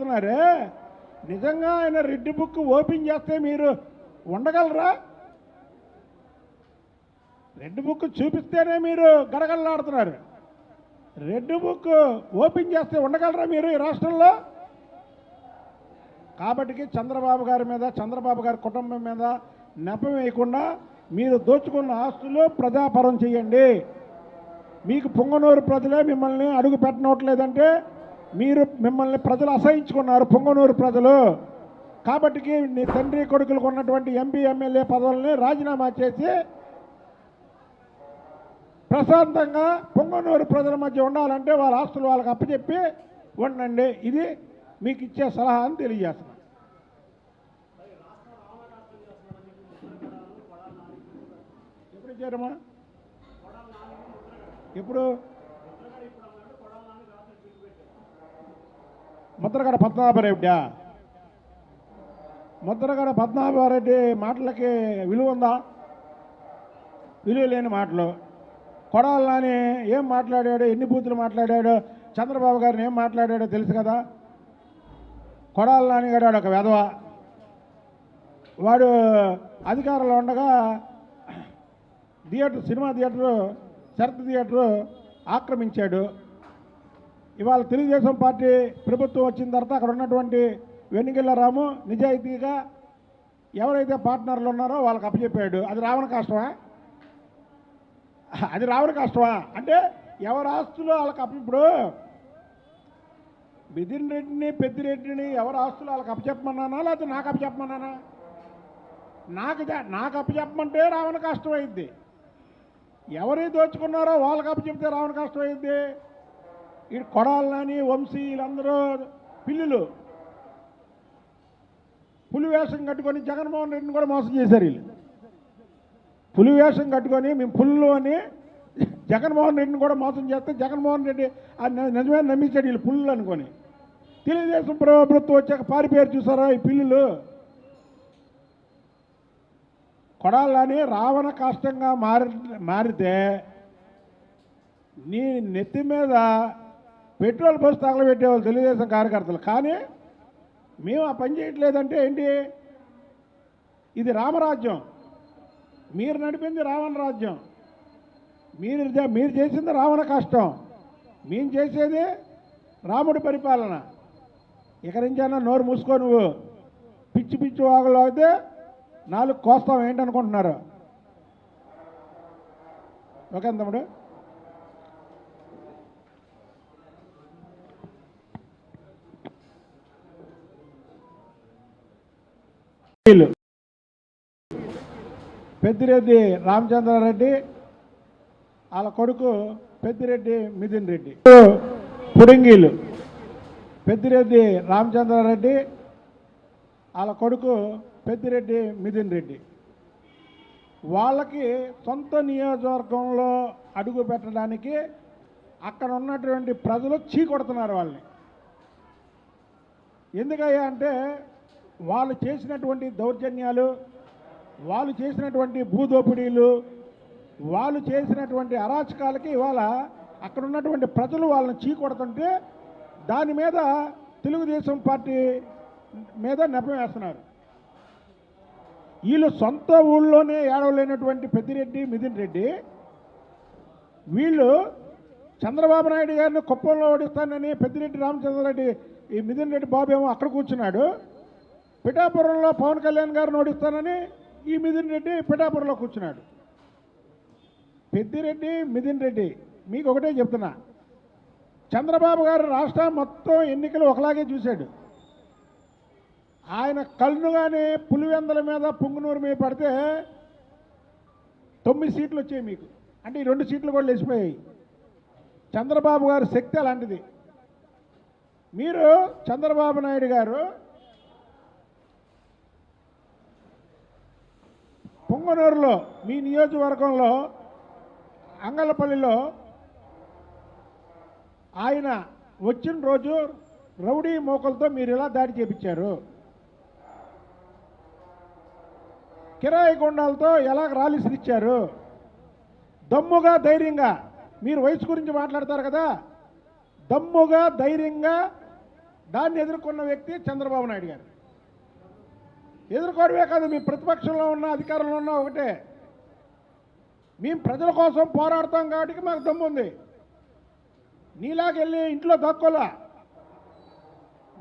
ఆడుతున్నారే, నిజంగా ఆయన red book open చేస్తే మీరు ఉండగలరా? రెడ్ బుక్ చూపిస్తేనే మీరు గడగడలాడుతున్నారు. రెడ్ బుక్ ఓపెన్ చేస్తే ఉండగలరా మీరు ఈ రాష్ట్రంలో? కాబట్టి చంద్రబాబు గారి మీద, చంద్రబాబు గారి కుటుంబం మీద నెపం వేయకుండా మీరు దోచుకున్న ఆస్తులు ప్రజాపరం చేయండి. మీకు పొంగనూరు ప్రజలే మిమ్మల్ని అడుగు పెట్టనట్లేదంటే మిమ్మల్ని ప్రజలు అసహించుకున్నారు, పొంగనూరు ప్రజలు. కాబట్టి నీ తండ్రి కొడుకులకు ఉన్నటువంటి ఎంపీ ఎమ్మెల్యే పదవుల్ని రాజీనామా చేసి ప్రశాంతంగా పొంగనూరు ప్రజల మధ్య ఉండాలంటే వాళ్ళ ఆస్తులు వాళ్ళకి అప్పచెప్పి ఉండండి. ఇది మీకు ఇచ్చే సలహా అని తెలియజేస్తున్నాను. ఎప్పుడు ఇచ్చారమ్మా? ఎప్పుడు? ముద్రగడ పద్మనాభరెడ్డి. ముద్రగడ పద్మనాభరెడ్డి మాటలకి విలువ ఉందా? విలువ లేని మాటలు. కొడాలి నాని ఏం మాట్లాడాడు, ఎన్ని బూతులు మాట్లాడాడు, చంద్రబాబు గారిని ఏం మాట్లాడాడో తెలుసు కదా. కొడాలి నాని గారు ఒక వెధవ. వాడు అధికారంలో ఉండగా సినిమా థియేటరు, శరత్ థియేటరు ఆక్రమించాడు. ఇవాళ తెలుగుదేశం పార్టీ ప్రభుత్వం వచ్చిన తర్వాత అక్కడ ఉన్నటువంటి వెన్నిగిల్ల రాము నిజాయితీగా ఎవరైతే పార్ట్నర్లు ఉన్నారో వాళ్ళకి అప్పచెప్పాడు. అది రావణ కష్టమా? అది రావణ కష్టమా? అంటే ఎవరి ఆస్తులు వాళ్ళకి ఇప్పుడు మిథున్ రెడ్డిని, పెద్దిరెడ్డిని ఎవరి ఆస్తులు వాళ్ళకి అప్పచెప్పమన్నానా లేకపోతే నాకు అప్పచెప్పమన్నానా? నాకు అప్పచెప్పమంటే రావణ కష్టం అయింది. ఎవరు దోచుకున్నారో వాళ్ళకి అప్పచెప్తే రావణ కష్టం అయింది. ఈ కొడాలి నాని, వంశీ వీళ్ళందరూ పిల్లులు పులి వేషం కట్టుకొని జగన్మోహన్ రెడ్డిని కూడా మోసం చేశారు. వీళ్ళు పులి వేషం కట్టుకొని మేము పుల్లు అని జగన్మోహన్ రెడ్డిని కూడా మోసం చేస్తే జగన్మోహన్ రెడ్డి నిజమే నమ్మించాడు వీళ్ళు పుల్లు అనుకొని. తెలుగుదేశం ప్రభుత్వం వచ్చాక పారిపోయారు చూసారా ఈ పిల్లులు. కొడాలని రావణ కాష్టంగా మారితే నీ నెత్తి మీద పెట్రోల్ పోసి తగలబెట్టేవాళ్ళు తెలుగుదేశం కార్యకర్తలు. కానీ మేము ఆ పని చేయట్లేదంటే ఏంటి? ఇది రామరాజ్యం. మీరు నడిపింది రావణ రాజ్యం. మీరు చేసింది రావణ కష్టం, మేము చేసేది రాముడి పరిపాలన. ఇక నుంచైనా నోరు మూసుకో. నువ్వు పిచ్చి పిచ్చి వాగులు అయితే 4 కోస్తాం ఏంటనుకుంటున్నారు? ఓకే తమ్ముడు. పెద్దిరెడ్డి రామచంద్రారెడ్డి వాళ్ళ కొడుకు పెద్దిరెడ్డి మిథున్ రెడ్డి. పుడింగీలు పెద్దిరెడ్డి రామచంద్రారెడ్డి వాళ్ళ కొడుకు పెద్దిరెడ్డి మిథున్ రెడ్డి. వాళ్ళకి సొంత నియోజకవర్గంలో అడుగు పెట్టడానికి అక్కడ ఉన్నటువంటి ప్రజలు చీకొడుతున్నారు వాళ్ళని. ఎందుకయ్యా అంటే వాళ్ళు చేసినటువంటి దౌర్జన్యాలు, వాళ్ళు చేసినటువంటి భూదోపిడీలు, వాళ్ళు చేసినటువంటి అరాచకాలకి ఇవాళ అక్కడ ఉన్నటువంటి ప్రజలు వాళ్ళని చీకొడుతుంటే దాని మీద తెలుగుదేశం పార్టీ మీద నెపం వేస్తున్నారు. వీళ్ళు సొంత ఊళ్ళోనే ఏడవలేనటువంటి పెద్దిరెడ్డి మిథున్ రెడ్డి వీళ్ళు చంద్రబాబు నాయుడు గారిని కుప్పంలో ఓడిస్తానని పెద్దిరెడ్డి రామచంద్రారెడ్డి ఈ మిథున్ రెడ్డి బాబు ఏమో అక్కడ కూర్చున్నాడు. పిఠాపురంలో పవన్ కళ్యాణ్ గారిని ఓడిస్తానని ఈ మిథున్ రెడ్డి పిఠాపురంలో కూర్చున్నాడు. పెద్దిరెడ్డి మిథున్ రెడ్డి మీకు ఒకటే చెప్తున్నా, చంద్రబాబు గారు రాష్ట్రం మొత్తం ఎన్నికలు ఒకలాగే చూశాడు. ఆయన కళ్ళుగానే పులివెందల మీద పొంగునూరు మీద పడితే 9 సీట్లు వచ్చాయి మీకు. అంటే ఈ 2 సీట్లు కూడా లేచిపోయాయి. చంద్రబాబు గారి శక్తి అలాంటిది. మీరు చంద్రబాబు నాయుడు గారు పొంగనూరులో మీ నియోజకవర్గంలో అంగళ్ళపల్లిలో ఆయన వచ్చిన రోజు రౌడీ మోకలతో మీరు ఇలా దాడి చేపించారు, కిరాయి గుండాలతో ఎలా రాలిసిరిచ్చారు, దమ్ముగా ధైర్యంగా మీరు వయసు గురించి మాట్లాడతారు కదా, దమ్ముగా ధైర్యంగా దాన్ని ఎదుర్కొన్న వ్యక్తి చంద్రబాబు నాయుడు గారు. ఎదుర్కోవడమే కాదు, మీ ప్రతిపక్షంలో ఉన్న అధికారంలో ఉన్న ఒకటే. మేము ప్రజల కోసం పోరాడతాం కాబట్టి మాకు దమ్ముంది. నీలాగెళ్ళి ఇంట్లో దక్కోలా.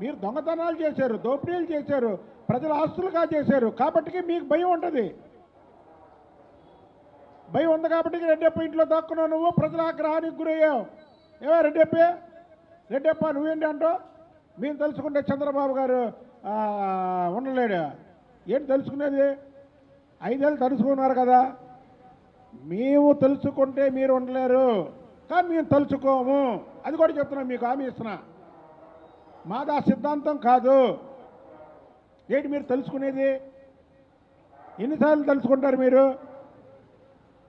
మీరు దొంగతనాలు చేశారు, దోపిడీలు చేశారు, ప్రజల ఆస్తులుగా చేశారు కాబట్టి మీకు భయం ఉంటుంది. భయం ఉంది కాబట్టి రెడ్డప్ప ఇంట్లో దక్కున్నావు, నువ్వు ప్రజల ఆగ్రహానికి గురయ్యావు. ఏవో రెడ్డప్ప నువ్వేంటి అంటావు? మేము తెలుసుకుంటే చంద్రబాబు గారు ఉండలేడు. ఏంటి తెలుసుకునేది? 5 ఏళ్ళు తెలుసుకున్నారు కదా. మేము తెలుసుకుంటే మీరు ఉండలేరు, కానీ మేము తెలుసుకోము. అది కూడా చెప్తున్నాం, మీకు హామీ ఇస్తున్నా. మాదా సిద్ధాంతం కాదు. ఏంటి మీరు తెలుసుకునేది? ఎన్నిసార్లు తెలుసుకుంటారు మీరు?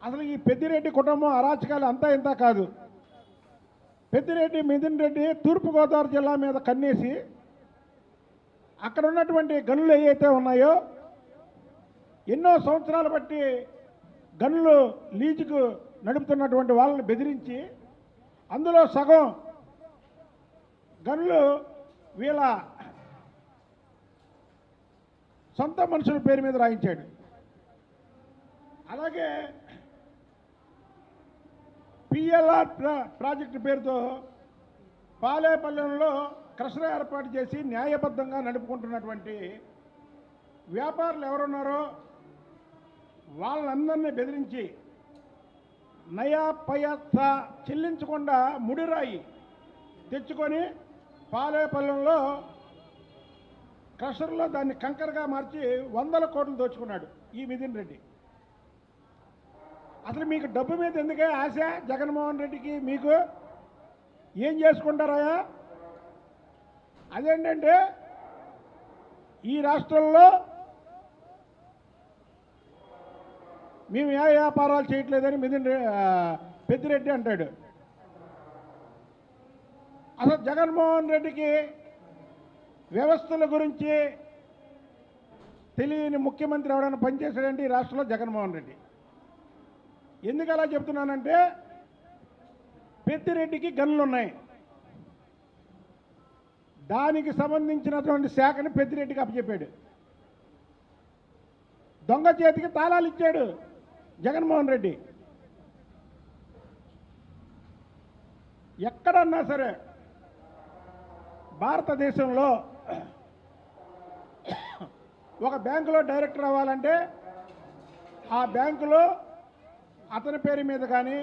అసలు ఈ పెద్దిరెడ్డి కుటుంబం అరాచకాలు అంతా ఇంత కాదు. పెద్దిరెడ్డి మిథున్ రెడ్డి తూర్పుగోదావరి జిల్లా మీద కన్నేసి అక్కడ ఉన్నటువంటి గనులు ఏవైతే ఉన్నాయో ఎన్నో సంవత్సరాలు బట్టి గనులు లీజుకు నడుపుతున్నటువంటి వాళ్ళని బెదిరించి అందులో సగం గనులు వీళ్ళ సొంత మనుషుల పేరు మీద రాయించాడు. అలాగే పిఎల్ఆర్ ప్రాజెక్టు పేరుతో పాలేపల్లెంలో క్రషర్ ఏర్పాటు చేసి న్యాయబద్ధంగా నడుపుకుంటున్నటువంటి వ్యాపారులు ఎవరున్నారో వాళ్ళందరినీ బెదిరించి నయా పైసా చెల్లించకుండా ముడిరాయి తెచ్చుకొని పాలేపల్లెంలో క్రషర్లో దాన్ని కంకరగా మార్చి 100 కోట్లు దోచుకున్నాడు ఈ మిథున్ రెడ్డి. అసలు మీకు డబ్బు మీద ఎందుకే ఆశ? జగన్మోహన్ రెడ్డికి మీకు ఏం చేసుకుంటారా? అదేంటంటే ఈ రాష్ట్రంలో మేము ఏ వ్యాపారాలు చేయట్లేదని పెద్దిరెడ్డి అంటాడు. అసలు జగన్మోహన్ రెడ్డికి వ్యవస్థల గురించి తెలియని ముఖ్యమంత్రి ఎవరైనా పనిచేశాడంటే ఈ రాష్ట్రంలో జగన్మోహన్ రెడ్డి. ఎందుకు అలా చెప్తున్నానంటే పెద్దిరెడ్డికి గన్నులు ఉన్నాయి, దానికి సంబంధించినటువంటి శాఖని పెద్దిరెడ్డికి అప్పచెప్పాడు. దొంగ చేతికి తాళాలు ఇచ్చాడు జగన్మోహన్ రెడ్డి. ఎక్కడన్నా సరే భారతదేశంలో ఒక బ్యాంకులో డైరెక్టర్ అవ్వాలంటే ఆ బ్యాంకులో అతని పేరు మీద కానీ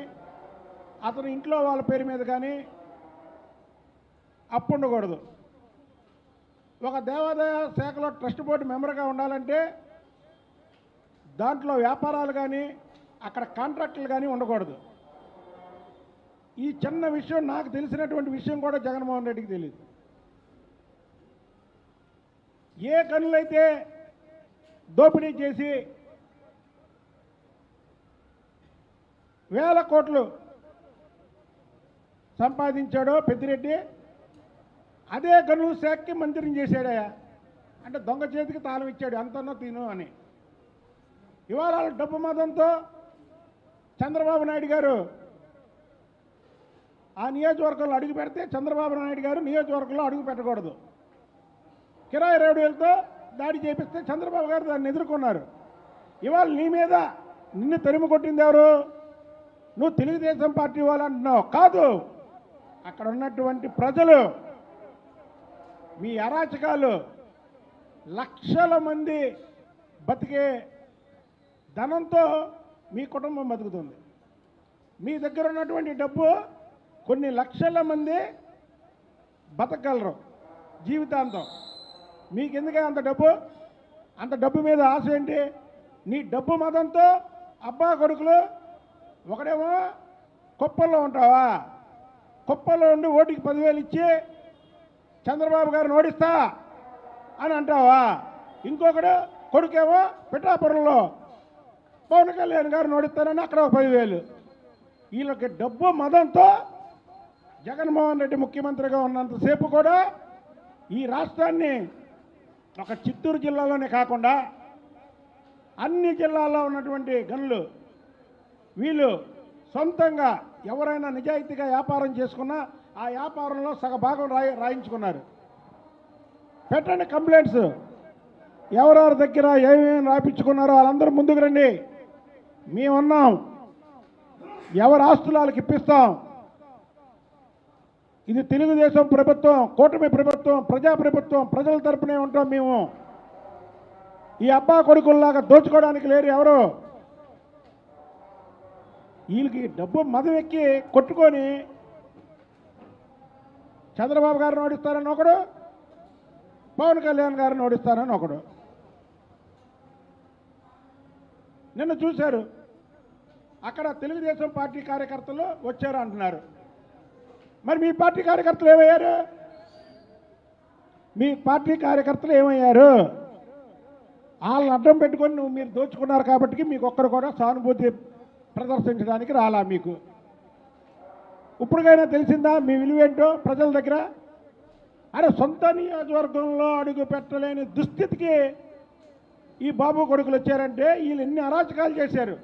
అతని ఇంట్లో వాళ్ళ పేరు మీద కానీ అప్పు ఉండకూడదు. ఒక దేవాదాయ శాఖలో ట్రస్ట్ బోర్డు మెంబర్గా ఉండాలంటే దాంట్లో వ్యాపారాలు కానీ అక్కడ కాంట్రాక్టులు కానీ ఉండకూడదు. ఈ చిన్న విషయం నాకు తెలిసినటువంటి విషయం కూడా జగన్మోహన్ రెడ్డికి తెలియదు. ఏ గనులైతే దోపిడీ చేసి 1000 కోట్లు సంపాదించాడో పెద్దిరెడ్డి, అదే గనుల శాఖకి మంత్రిని చేశాడయా. అంటే దొంగ చేతికి తాళం ఇచ్చాడు, అంతనో తిను అని. ఇవాళ డబ్బు మదంతో చంద్రబాబు నాయుడు గారు ఆ నియోజకవర్గంలో అడుగు పెడితే చంద్రబాబు నాయుడు గారు నియోజకవర్గంలో అడుగు పెట్టకూడదు. కిరాయి రేవుడులతో దాడి చేపిస్తే చంద్రబాబు గారు దాన్ని ఎదుర్కొన్నారు. ఇవాళ నీ మీద నిన్ను తరిమి కొట్టింది ఎవరు? నువ్వు తెలుగుదేశం పార్టీ వాళ్ళు అంటున్నావు. కాదు, అక్కడ ఉన్నటువంటి ప్రజలు. మీ అరాచకాలు లక్షల మంది బతికే ధనంతో మీ కుటుంబం బతుకుతుంది. మీ దగ్గర ఉన్నటువంటి డబ్బు కొన్ని లక్షల మంది బతకగలరు జీవితాంతం. మీకెందుకే అంత డబ్బు? అంత డబ్బు మీద ఆశ ఏంటి? నీ డబ్బు మదంతో అబ్బా కొడుకులు ఒకడేమో కుప్పల్లో ఉంటావా, కుప్పల్లో ఉండి ఓటుకి 10,000 ఇచ్చి చంద్రబాబు గారిని ఓడిస్తా అని అంటావా? ఇంకొకడు కొడుకేమో పిఠాపురంలో పవన్ కళ్యాణ్ గారిని ఓడిస్తానని అక్కడ 10,000. వీళ్ళకి డబ్బు మదంతో జగన్మోహన్ రెడ్డి ముఖ్యమంత్రిగా ఉన్నంతసేపు కూడా ఈ రాష్ట్రాన్ని ఒక చిత్తూరు జిల్లాలోనే కాకుండా అన్ని జిల్లాల్లో ఉన్నటువంటి గనులు వీళ్ళు సొంతంగా ఎవరైనా నిజాయితీగా వ్యాపారం చేసుకున్నా ఆ వ్యాపారంలో సగభాగం రాయించుకున్నారు. పెట్టండి కంప్లైంట్స్. ఎవరెవరి దగ్గర ఏమేమి రాపించుకున్నారో వాళ్ళందరూ ముందుకు రండి. మేమున్నాం. ఎవరి ఆస్తులు వాళ్ళకి ఇప్పిస్తాం. ఇది తెలుగుదేశం ప్రభుత్వం, కూటమి ప్రభుత్వం, ప్రజా ప్రభుత్వం, ప్రజల తరపునే ఉంటాం మేము. ఈ అబ్బా కొడుకుల్లాగా దోచుకోవడానికి లేరు ఎవరు. వీళ్ళకి డబ్బు మదం ఎక్కి కొట్టుకొని చంద్రబాబు గారిని ఓడిస్తారని ఒకడు, పవన్ కళ్యాణ్ గారిని ఓడిస్తారని ఒకడు. నిన్న చూశారు, అక్కడ తెలుగుదేశం పార్టీ కార్యకర్తలు వచ్చారు అంటున్నారు. మరి మీ పార్టీ కార్యకర్తలు ఏమయ్యారు? మీ పార్టీ కార్యకర్తలు ఏమయ్యారు? వాళ్ళని అడ్డం పెట్టుకొని మీరు దోచుకున్నారు కాబట్టి మీకు ఒక్కరు కూడా సానుభూతి ప్రదర్శించడానికి రాలా. మీకు ఇప్పటికైనా తెలిసిందా మీ విలువేంటో ప్రజల దగ్గర? అరే సొంత నియోజకవర్గంలో అడుగు పెట్టలేని దుస్థితికి ఈ బాబు కొడుకులు వచ్చారంటే వీళ్ళు ఎన్ని అరాచకాలు చేశారు.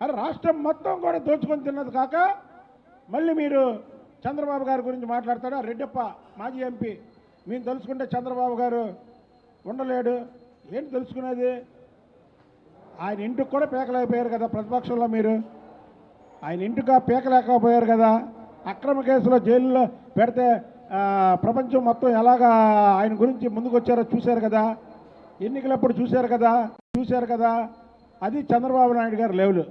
అరే రాష్ట్రం మొత్తం కూడా దోచుకొని తిన్నది కాక మళ్ళీ మీరు చంద్రబాబు గారి గురించి మాట్లాడతాడా? రెడ్డప్ప మాజీ ఎంపీ, మేము తెలుసుకుంటే చంద్రబాబు గారు ఉండలేడు. ఏంటి తెలుసుకునేది? ఆయన ఇంటికి కూడా పీకలేకపోయారు కదా ప్రతిపక్షంలో మీరు. ఆయన ఇంటికి పీకలేకపోయారు కదా. అక్రమ కేసులో జైల్లో పెడితే ప్రపంచం మొత్తం ఎలాగా ఆయన గురించి ముందుకు వచ్చారో చూశారు కదా. ఎన్నికలప్పుడు చూశారు కదా. అది చంద్రబాబు నాయుడు గారు లెవెల్.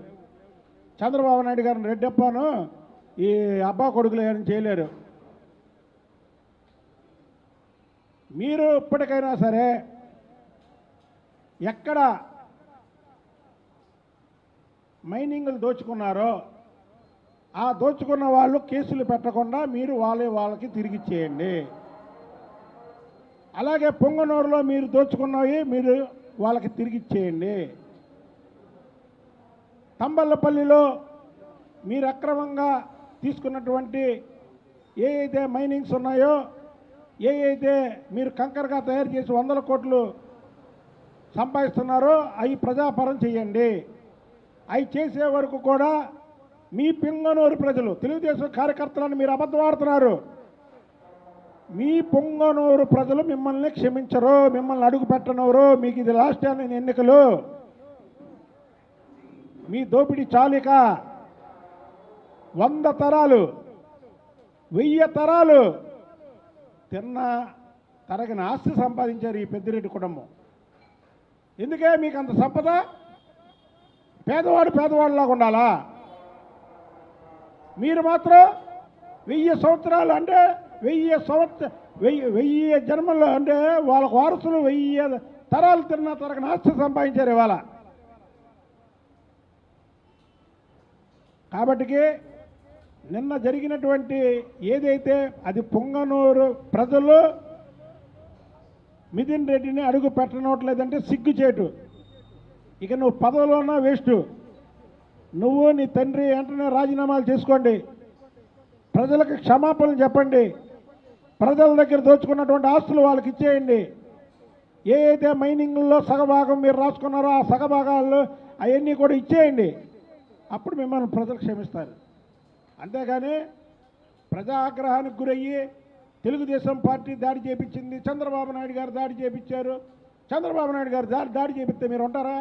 చంద్రబాబు నాయుడు గారిని రెడ్డప్పను ఈ అబ్బా కొడుకులు ఏం చేయలేరు. మీరు ఇప్పటికైనా సరే ఎక్కడ మైనింగ్లు దోచుకున్నారో ఆ దోచుకున్న వాళ్ళు కేసులు పెట్టకుండా మీరు వాళ్ళకి తిరిగి ఇచ్చేయండి. అలాగే పొంగనూరులో మీరు దోచుకున్నవి మీరు వాళ్ళకి తిరిగి ఇచ్చేయండి. తంబళ్ళపల్లిలో మీరు అక్రమంగా తీసుకున్నటువంటి ఏ అయితే మైనింగ్స్ ఉన్నాయో, ఏ అయితే మీరు కంకరగా తయారు చేసి 100 కోట్లు సంపాదిస్తున్నారో అవి ప్రజాపరం చేయండి. అవి చేసే వరకు కూడా మీ పొంగనూరు ప్రజలు, తెలుగుదేశం కార్యకర్తలను మీరు అబద్ధం ఆడుతున్నారు. మీ పొంగనూరు ప్రజలు మిమ్మల్ని క్షమించరు, మిమ్మల్ని అడుగు పెట్టనవరు. మీకు ఇది లాస్ట్ టైం ఎన్నికలు. మీ దోపిడీ చాలిక 100 తరాలు 1000 తరాలు తిన్న తరగని ఆస్తి సంపాదించారు ఈ పెద్దిరెడ్డి కుటుంబం. ఎందుకే మీకు అంత సంపద? పేదవాడిలాగా ఉండాలా? మీరు మాత్రం 1000 సంవత్సరాలు అంటే 1000 జన్మల్లో అంటే వాళ్ళకు వారసులు 1000 తరాలు తిన్న తరగని ఆస్తి సంపాదించారు ఇవాళ. కాబట్టి నిన్న జరిగినటువంటి ఏదైతే అది పొంగనూరు ప్రజలు మిథున్ రెడ్డిని అడుగు పెట్టనట్లేదంటే సిగ్గుచేటు. ఇక నువ్వు పదవిలోనా వేస్ట్. నువ్వు నీ తండ్రి వెంటనే రాజీనామాలు చేసుకోండి. ప్రజలకు క్షమాపణలు చెప్పండి. ప్రజల దగ్గర దోచుకున్నటువంటి ఆస్తులు వాళ్ళకి ఇచ్చేయండి. ఏ అయితే మైనింగ్లో సగభాగం మీరు రాసుకున్నారో ఆ సగభాగాల్లో అవన్నీ కూడా ఇచ్చేయండి. అప్పుడు మిమ్మల్ని ప్రజలు క్షమిస్తారు. అంతేగాని ప్రజా ఆగ్రహానికి గురయ్యి తెలుగుదేశం పార్టీ దాడి చేపించింది, చంద్రబాబు నాయుడు గారు దాడి చేపించారు, చంద్రబాబు నాయుడు గారు దాడి చేపిస్తే మీరు ఉంటారా?